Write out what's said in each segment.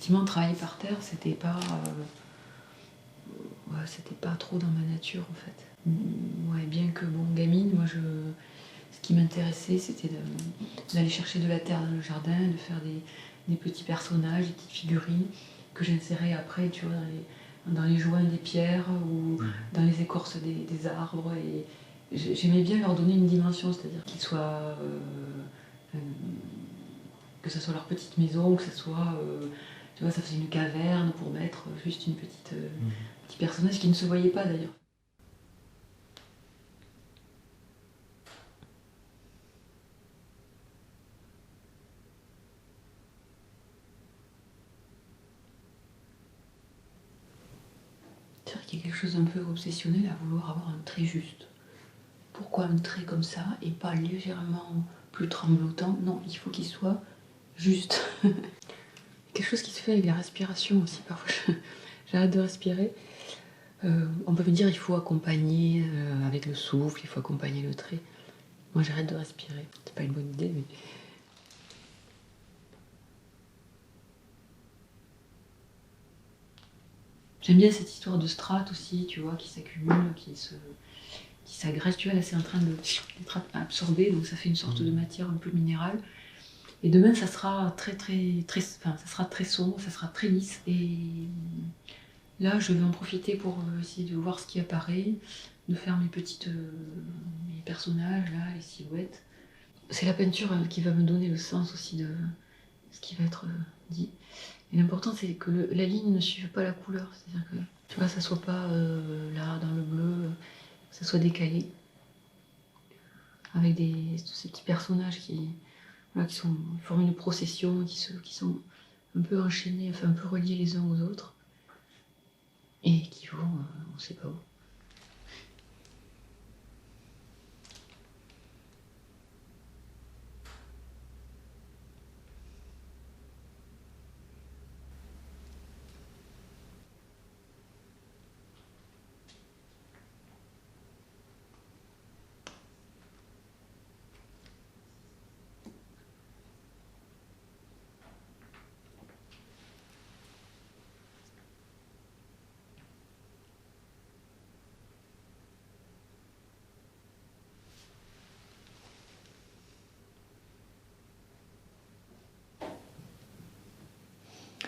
effectivement, travailler par terre, c'était pas trop dans ma nature en fait. Ouais, bien que bon, gamine, moi ce qui m'intéressait, c'était d'aller chercher de la terre dans le jardin, de faire des petits personnages, des petites figurines que j'insérais après, tu vois, dans les joints des pierres ou dans les écorces des arbres. Et j'aimais bien leur donner une dimension, c'est-à-dire qu'ils soient, que ce soit leur petite maison, que ce soit, tu vois, ça faisait une caverne pour mettre juste une petit personnage qui ne se voyait pas d'ailleurs. C'est vrai qu'il y a quelque chose d'un peu obsessionnel à vouloir avoir un trait juste. Pourquoi un trait comme ça et pas légèrement plus tremblotant? Non, il faut qu'il soit juste. Quelque chose qui se fait avec la respiration aussi. Parfois, j'arrête de respirer. On peut me dire il faut accompagner avec le souffle, il faut accompagner le trait. Moi, j'arrête de respirer. C'est pas une bonne idée, mais... J'aime bien cette histoire de strates aussi, tu vois, qui s'accumulent, qui s'agrègent. Tu vois, là, c'est en train d'être absorbé, donc ça fait une sorte de matière un peu minérale. Et demain, ça sera ça sera très sombre, ça sera très lisse. Et là, je vais en profiter pour essayer de voir ce qui apparaît, de faire mes personnages, là, les silhouettes. C'est la peinture qui va me donner le sens aussi de ce qui va être dit. Et l'important, c'est que la ligne ne suive pas la couleur. C'est-à-dire que, tu vois, ça soit pas là, dans le bleu, que ça soit décalé. Avec tous ces petits personnages qui forment une procession, qui sont un peu enchaînés, enfin un peu reliés les uns aux autres. Et qui vont, on ne sait pas où.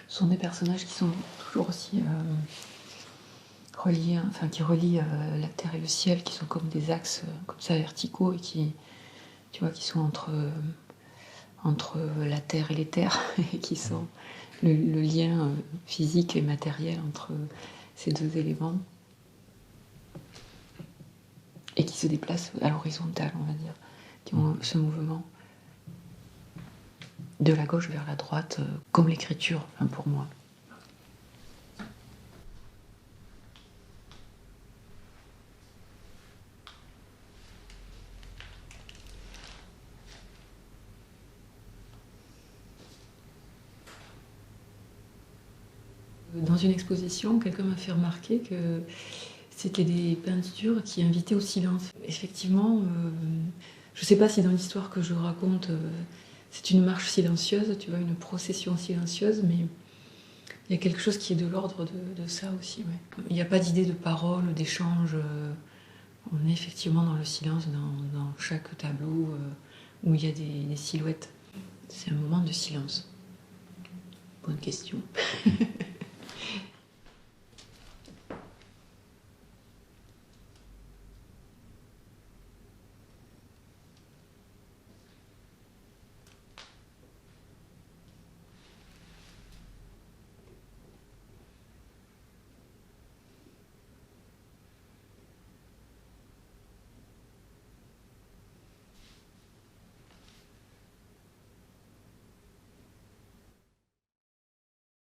Ce sont des personnages qui sont toujours aussi reliés, enfin qui relient la terre et le ciel, qui sont comme des axes comme ça verticaux et qui, tu vois, qui sont entre la terre et les terres et qui sont le lien physique et matériel entre ces deux éléments et qui se déplacent à l'horizontale, on va dire, qui ont ce mouvement de la gauche vers la droite, comme l'écriture, enfin pour moi. Dans une exposition, quelqu'un m'a fait remarquer que c'était des peintures qui invitaient au silence. Effectivement, je ne sais pas si dans l'histoire que je raconte, c'est une marche silencieuse, tu vois, une procession silencieuse, mais il y a quelque chose qui est de l'ordre de ça aussi. Ouais. Il n'y a pas d'idée de parole, d'échange. On est effectivement dans le silence, dans chaque tableau où il y a des silhouettes. C'est un moment de silence. Bonne question.